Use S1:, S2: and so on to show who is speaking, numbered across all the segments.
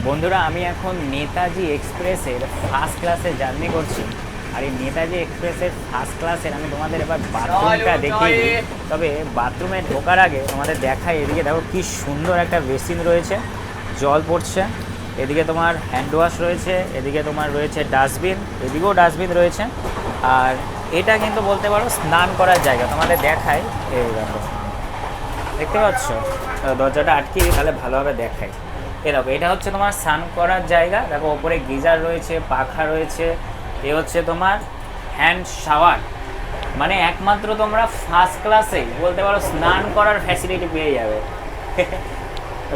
S1: বন্ধুরা, আমি এখন নেতাজি এক্সপ্রেসের ফার্স্ট ক্লাসে জার্নি করছি। আর এই নেতাজি এক্সপ্রেসের ফার্স্ট ক্লাসের আমি তোমাদের এবার বাথরুমটা দেখিয়ে দিই। তবে বাথরুমে ঢোকার আগে তোমাদের দেখাই, এদিকে দেখো কি সুন্দর একটা বেসিন রয়েছে, জল পড়ছে। এদিকে তোমার হ্যান্ড ওয়াশ রয়েছে, এদিকে তোমার রয়েছে ডাস্টবিন, এদিকেও ডাস্টবিন রয়েছে। আর এটা কিন্তু বলতে পারো স্নান করার জায়গা। তোমাদের দেখাই, এই দেখো, দেখতে পাচ্ছ? দরজাটা আটকে দিই, তাহলে ভালোভাবে দেখাই। দেখো, এটা হচ্ছে তোমার স্নান করার জায়গা। দেখো, ওপরে গিজার রয়েছে, পাখা রয়েছে। এ হচ্ছে তোমার হ্যান্ড শাওয়ার। মানে একমাত্র তোমরা ফার্স্ট ক্লাসেই বলতে পারো স্নান করার ফ্যাসিলিটি পেয়ে যাবে।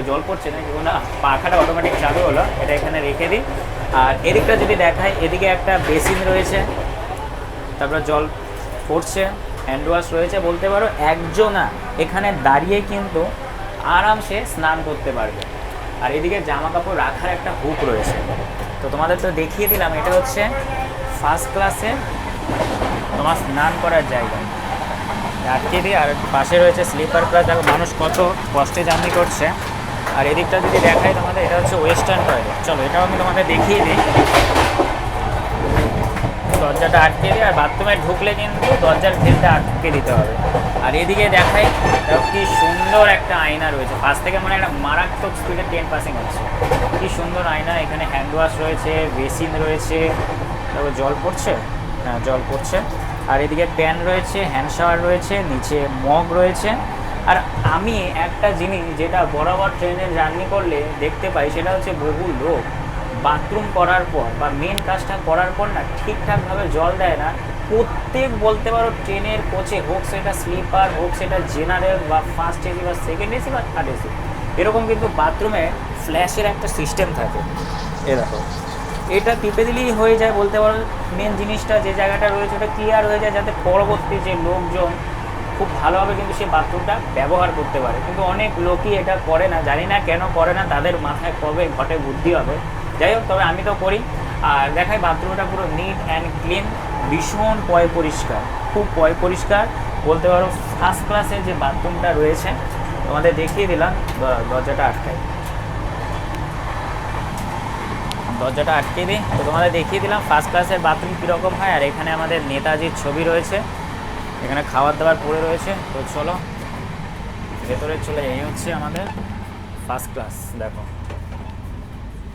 S1: জল পড়ছে না কি না, পাখাটা অটোমেটিক চালু হলো। এটা এখানে রেখে দিই। আর এদিকটা যদি দেখায়, এদিকে একটা বেসিন রয়েছে, তারপর জল পড়ছে, হ্যান্ড ওয়াশ রয়েছে। বলতে পারো একজনা এখানে দাঁড়িয়ে কিন্তু আরামসে স্নান করতে পারবে। আর এদিকে জামা কাপড় রাখার একটা হুক রয়েছে। তো তোমাদের তো দেখিয়ে দিলাম, এটা হচ্ছে ফার্স্ট ক্লাসে তোমার স্নান করার জায়গা। আটকে দিই। আর পাশে রয়েছে স্লিপার ক্লাস। দেখো মানুষ কত কষ্টে জার্নি করছে। আর এদিকটা যদি দেখাই তোমাদের, এটা হচ্ছে ওয়েস্টার্ন টয়লেট। চলো এটাও আমি তোমাদের দেখিয়ে দিই। দরজাটা আটকে দিই। আর বাথরুমে ঢুকলে কিন্তু দরজার ঘেরটা আটকে দিতে হবে। আর এদিকে দেখাই, দেখো কি সুন্দর একটা আয়না রয়েছে। পাশ থেকে মানে একটা মারাত্মক স্পিডে 10 হচ্ছে। কি সুন্দর আয়না। এখানে হ্যান্ড ওয়াশ রয়েছে, বেসিন রয়েছে। তারপর জল পড়ছে, হ্যাঁ জল পড়ছে। আর এদিকে প্যান রয়েছে, হ্যান্ড শাওয়ার রয়েছে, নিচে মগ রয়েছে। আর আমি একটা জিনিস যেটা বরাবর ট্রেনে জার্নি করলে দেখতে পাই, সেটা হচ্ছে বহু লোক বাথরুম করার পর বা মেন কাজটা করার পর না ঠিকঠাকভাবে জল দেয় না। প্রত্যেক বলতে পারো ট্রেনের কোচে, হোক সেটা স্লিপার, হোক সেটা জেনারেল বা ফার্স্ট এসি বা সেকেন্ড এসি বা থার্ড এসি, এরকম কিন্তু বাথরুমে ফ্ল্যাশের একটা সিস্টেম থাকে। এরকম এটা টিপে দিলেই হয়ে যায়। বলতে পারো মেন জিনিসটা যে জায়গাটা রয়েছে ওটা ক্লিয়ার হয়ে যায়, যাতে পরবর্তী যে লোকজন খুব ভালোভাবে কিন্তু সেই বাথরুমটা ব্যবহার করতে পারে। কিন্তু অনেক লোকই এটা করে না, জানি না কেন করে না, তাদের মাথায় কবে ঘটে বুদ্ধি হবে। যাই হোক, তবে আমি তো করি। আর দেখাই বাথরুমটা পুরো নিট অ্যান্ড ক্লিন, ভীষণ পরিষ্কার, খুব পরিষ্কার। বলতে পারো ফার্স্ট ক্লাসের যে বাথরুমটা রয়েছে তোমাদের দেখিয়ে দিলাম। দরজাটা আটকে দিই। তো তোমাদের দেখিয়ে দিলাম ফার্স্ট ক্লাসের বাথরুম কীরকম হয়। আর এখানে আমাদের নেতাজির ছবি রয়েছে, এখানে খাবার দাবার পড়ে রয়েছে। তো চলো ভেতরে চলে যাই। হচ্ছে আমাদের ফার্স্ট ক্লাস, দেখো।